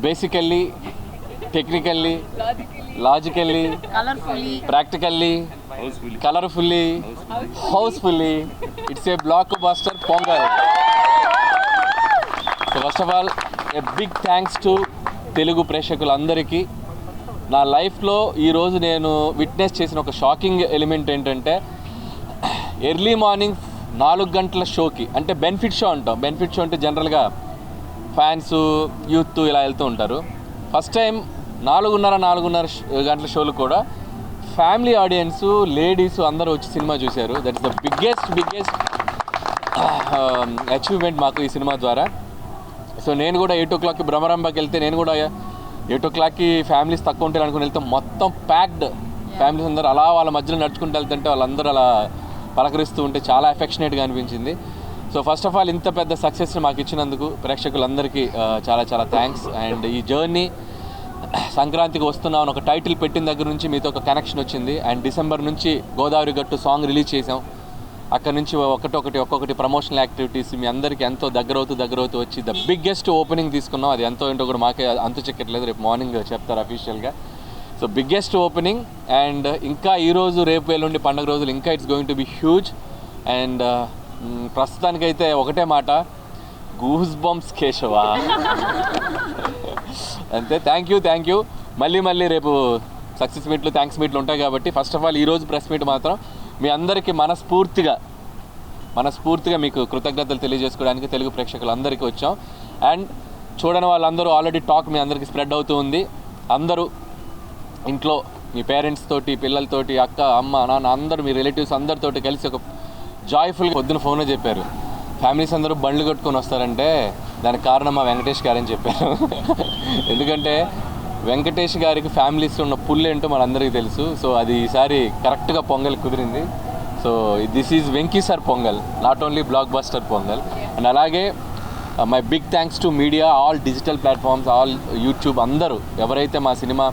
Basically, technically, logically, practically, colourfully, housefully, it's a blockbuster Pongal. So first of all a big thanks to Telugu ప్రేక్షకులందరికీ. నా లైఫ్లో ఈరోజు నేను witness చేసిన ఒక షాకింగ్ ఎలిమెంట్ ఏంటంటే, ఎర్లీ మార్నింగ్ 4 గంటల షోకి, అంటే బెనిఫిట్ షో అంటాం. బెనిఫిట్ షో అంటే జనరల్గా ఫ్యాన్స్, యూత్ ఇలా వెళ్తూ ఉంటారు. ఫస్ట్ టైం 4:30 గంటల షోలు కూడా ఫ్యామిలీ ఆడియన్స్, లేడీస్ అందరూ వచ్చి సినిమా చూశారు. That is the biggest achievement మాకు ఈ సినిమా ద్వారా. సో నేను కూడా 8 o'clockకి బ్రహ్మరంభకి వెళ్తే, నేను కూడా 8 o'clockకి ఫ్యామిలీస్ తక్కువ ఉంటారు అనుకుని వెళ్తే మొత్తం ప్యాక్డ్ ఫ్యామిలీస్ అందరూ అలా వాళ్ళ మధ్యలో నడుచుకుంటూ వెళ్తుంటే వాళ్ళందరూ అలా పలకరిస్తూ ఉంటే చాలా ఎఫెక్షనేట్గా అనిపించింది. సో ఫస్ట్ ఆఫ్ ఆల్ ఇంత పెద్ద సక్సెస్ని మాకు ఇచ్చినందుకు ప్రేక్షకులందరికీ చాలా చాలా థ్యాంక్స్. అండ్ ఈ జర్నీ సంక్రాంతికి వస్తున్నాం ఒక టైటిల్ పెట్టిన దగ్గర నుంచి మీతో ఒక కనెక్షన్ వచ్చింది. అండ్ డిసెంబర్ నుంచి గోదావరి గట్టు సాంగ్ రిలీజ్ చేసాం. అక్కడ నుంచి ఒక్కొక్కటి ప్రమోషనల్ యాక్టివిటీస్ మీ అందరికీ ఎంతో దగ్గరవుతూ వచ్చి ద బిగ్గెస్ట్ ఓపెనింగ్ తీసుకున్నాం. అది ఎంతో ఏంటో కూడా మాకే అంతు చెక్కట్లేదు, రేపు మార్నింగ్ చెప్తారు అఫీషియల్గా. So biggest opening. అండ్ ఇంకా ఈరోజు రేపు ఎల్లుండి పండుగ రోజులు ఇంకా it's going to be huge. And ప్రస్తుతానికైతే ఒకటే మాట, గూస్ బంప్స్ కేశవా అంతే. Thank you. మళ్ళీ రేపు సక్సెస్ మీట్లు, థ్యాంక్స్ మీట్లు ఉంటాయి కాబట్టి ఫస్ట్ ఆఫ్ ఆల్ ఈరోజు ప్రెస్ మీట్ మాత్రం మీ అందరికీ మనస్ఫూర్తిగా మీకు కృతజ్ఞతలు తెలియజేసుకోవడానికి తెలుగు ప్రేక్షకులందరికీ వచ్చాం. అండ్ చూడని వాళ్ళందరూ ఆల్రెడీ టాక్ మీ అందరికీ స్ప్రెడ్ అవుతూ ఉంది. అందరూ ఇంట్లో మీ పేరెంట్స్ తోటి, పిల్లలతోటి, అక్క, అమ్మ, నాన్న అందరూ మీ రిలేటివ్స్ అందరితోటి కలిసి ఒక జాయ్ఫుల్గా పొద్దున ఫోన్లో చెప్పారు, ఫ్యామిలీస్ అందరూ బండ్లు కట్టుకొని వస్తారంటే దానికి కారణం మా వెంకటేష్ గారని చెప్పారు. ఎందుకంటే వెంకటేష్ గారికి ఫ్యామిలీస్ ఉన్న పుల్ ఏంటో మనందరికీ తెలుసు. సో అది ఈసారి కరెక్ట్గా పొంగల్ కుదిరింది. So this is Venky sir Pongal, not only blockbuster Pongal. And అలాగే my big thanks to media, all digital platforms, all YouTube, అందరూ ఎవరైతే మా సినిమా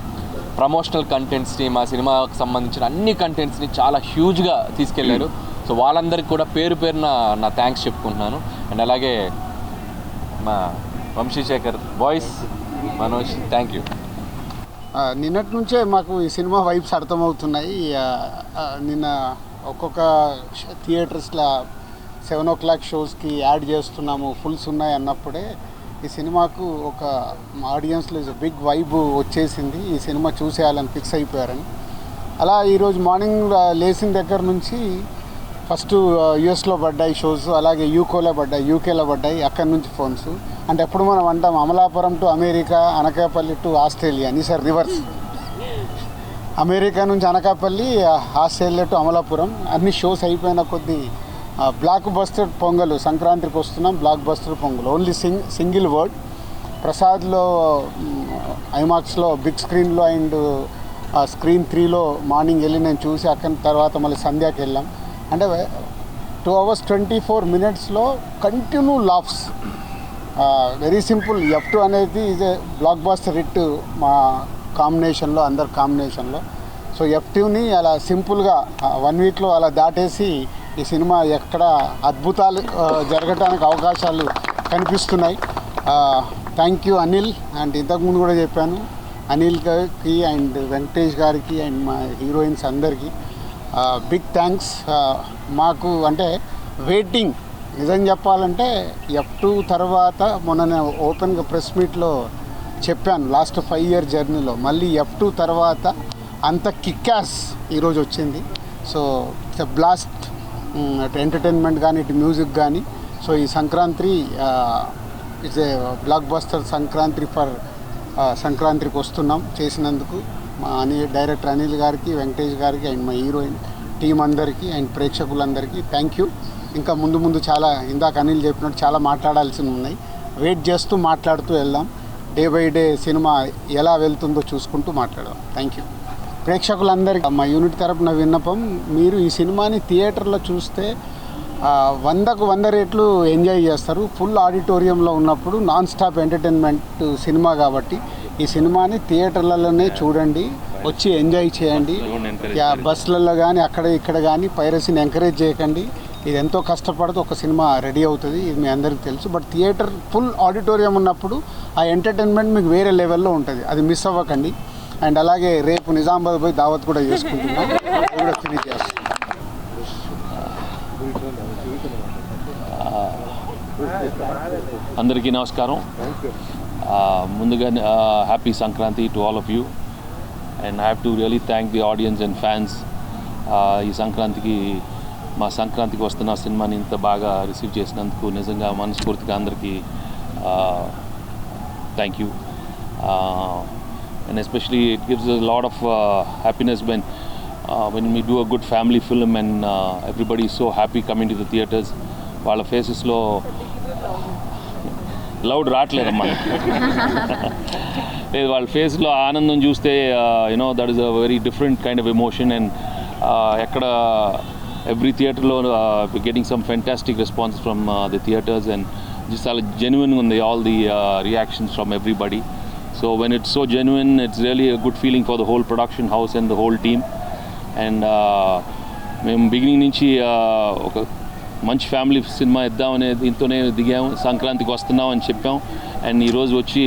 ప్రమోషనల్ కంటెంట్స్ని, మా సినిమాకి సంబంధించిన అన్ని కంటెంట్స్ని చాలా హ్యూజ్గా తీసుకెళ్లారు. సో వాళ్ళందరికీ కూడా పేరున నా థ్యాంక్స్ చెప్పుకుంటున్నాను. అండ్ అలాగే మా Vamsi Sekhar voice, Manoj, thank you. నిన్నటి నుంచే మాకు ఈ సినిమా వైబ్స్ అర్థమవుతున్నాయి. నిన్న ఒక్కొక్క థియేటర్స్లో 7 o'clock షోస్కి యాడ్ చేస్తున్నాము, ఫుల్స్ ఉన్నాయి అన్నప్పుడే ఈ సినిమాకు ఒక ఆడియన్స్లో బిగ్ వైబ్ వచ్చేసింది. ఈ సినిమా చూసేయాలని ఫిక్స్ అయిపోయారని. అలా ఈరోజు మార్నింగ్ లేచిన దగ్గర నుంచి ఫస్ట్ యుఎస్లో పడ్డాయి షోస్, అలాగే యూకేలో పడ్డాయి. అక్కడి నుంచి ఫోన్స్. అంటే ఎప్పుడు మనం అంటాం Amalapuram to America, Anakapalli to Australia అని, సార్ రివర్స్. అమెరికా నుంచి అనకాపల్లి, ఆస్ట్రేలియా టు అమలాపురం. అన్ని షోస్ అయిపోయిన కొద్దీ బ్లాక్ బస్టర్ పొంగల్, సంక్రాంతికి వస్తున్నాం, blockbuster Pongal. Only single word. ప్రసాద్లో ఐమాక్స్లో బిగ్ స్క్రీన్లో అండ్ స్క్రీన్ 3లో మార్నింగ్ వెళ్ళి నేను చూసి అక్కడ తర్వాత మళ్ళీ సంధ్యాకి వెళ్ళాం. అంటే 2 hours 24 minutes continue laughs. Very simple. F2 అనేది is a block buster hit మా కాంబినేషన్లో, అందరి కాంబినేషన్లో. సో F2ని అలా సింపుల్గా 1 weekలో అలా దాటేసి ఈ సినిమా ఎక్కడ అద్భుతాలు జరగటానికి అవకాశాలు కనిపిస్తున్నాయి. Thank you Anil. అండ్ ఇంతకుముందు కూడా చెప్పాను, అనిల్కి అండ్ వెంకటేష్ గారికి అండ్ మా హీరోయిన్స్ అందరికీ బిగ్ థ్యాంక్స్. మాకు అంటే వెయిటింగ్, నిజం చెప్పాలంటే F2 తర్వాత మొన్న నేను ఓపెన్గా ప్రెస్ మీట్లో చెప్పాను, లాస్ట్ 5 year జర్నీలో మళ్ళీ F2 తర్వాత అంత కిక్యాస్ ఈరోజు వచ్చింది. సో ఇట్స్ ఎ బ్లాస్ట్, ఇటు ఎంటర్టైన్మెంట్ కానీ, ఇటు మ్యూజిక్ కానీ. సో ఈ Sankranti it's a block buster Sankranti for సంక్రాంతికి వస్తున్నాం చేసినందుకు మా డైరెక్టర్ అనిల్ గారికి, వెంకటేష్ గారికి అండ్ మా హీరోయిన్ టీం అందరికీ అండ్ ప్రేక్షకులందరికీ థ్యాంక్ యూ. ఇంకా ముందు చాలా ఇందాక అనిల్ చెప్పినట్టు చాలా మాట్లాడాల్సి ఉన్నాయి. వెయిట్ చేస్తూ మాట్లాడుతూ వెళ్దాం. డే బై డే సినిమా ఎలా వెళ్తుందో చూసుకుంటూ మాట్లాడదాం. Thank you. ప్రేక్షకులందరికీ మా యూనిట్ తరపున విన్నపం, మీరు ఈ సినిమాని థియేటర్లో చూస్తే 100కు 100 రెట్లు ఎంజాయ్ చేస్తారు. ఫుల్ ఆడిటోరియంలో ఉన్నప్పుడు నాన్ స్టాప్ ఎంటర్టైన్మెంట్ సినిమా కాబట్టి ఈ సినిమాని థియేటర్లలోనే చూడండి, వచ్చి ఎంజాయ్ చేయండి. బస్సులలో కానీ అక్కడ ఇక్కడ కానీ పైరసీని ఎంకరేజ్ చేయకండి. ఇది ఎంతో కష్టపడితే ఒక సినిమా రెడీ అవుతుంది, ఇది మీ అందరికీ తెలుసు. బట్ థియేటర్ ఫుల్ ఆడిటోరియం ఉన్నప్పుడు ఆ ఎంటర్టైన్మెంట్ మీకు వేరే లెవెల్లో ఉంటుంది, అది మిస్ అవ్వకండి. అండ్ అలాగే రేపు నిజామాబాద్ పోయి దావత్ కూడా చేసుకుంటున్నాం, అది కూడా ఫినిష్ చేస్తాం. అందరికీ నమస్కారం. ముందుగా happy Sankranti to all of you. And I have to really thank the audience and fans. ఈ మా సంక్రాంతికి వస్తున్న సినిమాని ఇంత బాగా రిసీవ్ చేసినందుకు నిజంగా మనస్ఫూర్తిగా అందరికీ thank you. And especially it gives a lot of happiness when we do a good family film and everybody is so happy coming to the theatres. వాళ్ళ ఫేసెస్లో లౌడ్ రావట్లేదమ్మా లేదు, వాళ్ళ ఫేస్లో ఆనందం చూస్తే that is a very different kind of emotion. And ఎక్కడ every థియేటర్లో getting some fantastic response from the theatres and just చాలా జెన్యున్గా ఉంది all the reactions from everybody. So when it's so genuine, it's really a good feeling for the whole production house and the whole team. And మేము beginning నుంచి ఒక మంచి family cinema ఇద్దామనే దీంతోనే దిగాము, సంక్రాంతికి వస్తున్నాం అని చెప్పాం. అండ్ ఈరోజు వచ్చి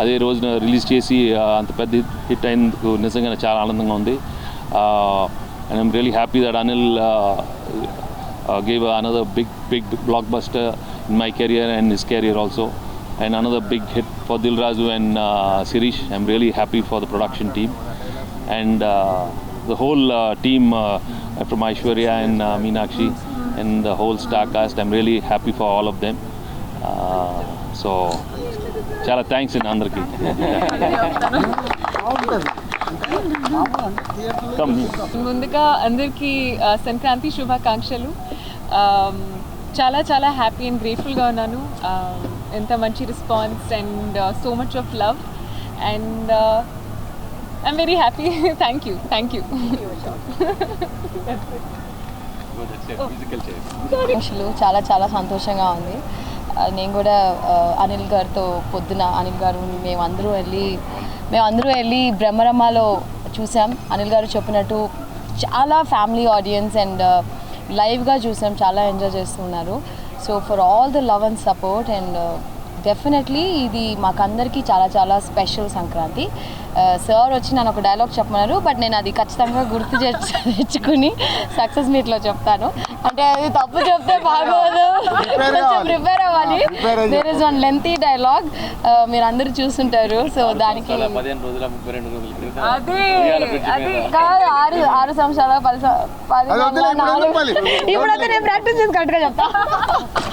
అదే రోజున రిలీజ్ చేసి అంత పెద్ద హిట్ అయినందుకు నిజంగా చాలా ఆనందంగా ఉంది. And I'm really happy that Anil gave another big blockbuster in my career and his career also, and another big hit for Dil Raju and Sirish. I'm really happy for the production team and the whole team from Aishwarya and Meenakshi and the whole star cast. I'm really happy for all of them. So chala thanks in andarki. ముందుగా అందరికీ సంక్రాంతి శుభాకాంక్షలు. చాలా చాలా happy and గ్రేట్ఫుల్గా ఉన్నాను. ఎంత మంచి response and so much of love and I'm very happy. Thank you. చాలా చాలా సంతోషంగా ఉంది. నేను కూడా అనిల్ గారితో పొద్దున అనిల్ గారు మేమందరూ వెళ్ళి బ్రహ్మరమ్మలో చూసాం. అనిల్ గారు చెప్పినట్టు చాలా ఫ్యామిలీ ఆడియన్స్ అండ్ లైవ్గా చూసాం, చాలా ఎంజాయ్ చేస్తున్నారు. So for all the love and support and definitely ఇది మాకందరికీ చాలా చాలా స్పెషల్ సంక్రాంతి. సార్ వచ్చి నన్ను ఒక డైలాగ్ చెప్పమన్నారు, బట్ నేను అది ఖచ్చితంగా గుర్తు తెచ్చుకుని సక్సెస్ మీట్లో చెప్తాను. అంటే అది తప్పు చెప్తే బాగోదు, కొంచెం ప్రిపేర్ అవ్వాలి. There is one lengthy dialogue, మీరు అందరూ చూస్తుంటారు. సో దానికి అది కాదు 6 సంవత్సరాల 10 ఇప్పుడైతే నేను ప్రాక్టీస్ చేసి కరెక్ట్గా చెప్తా.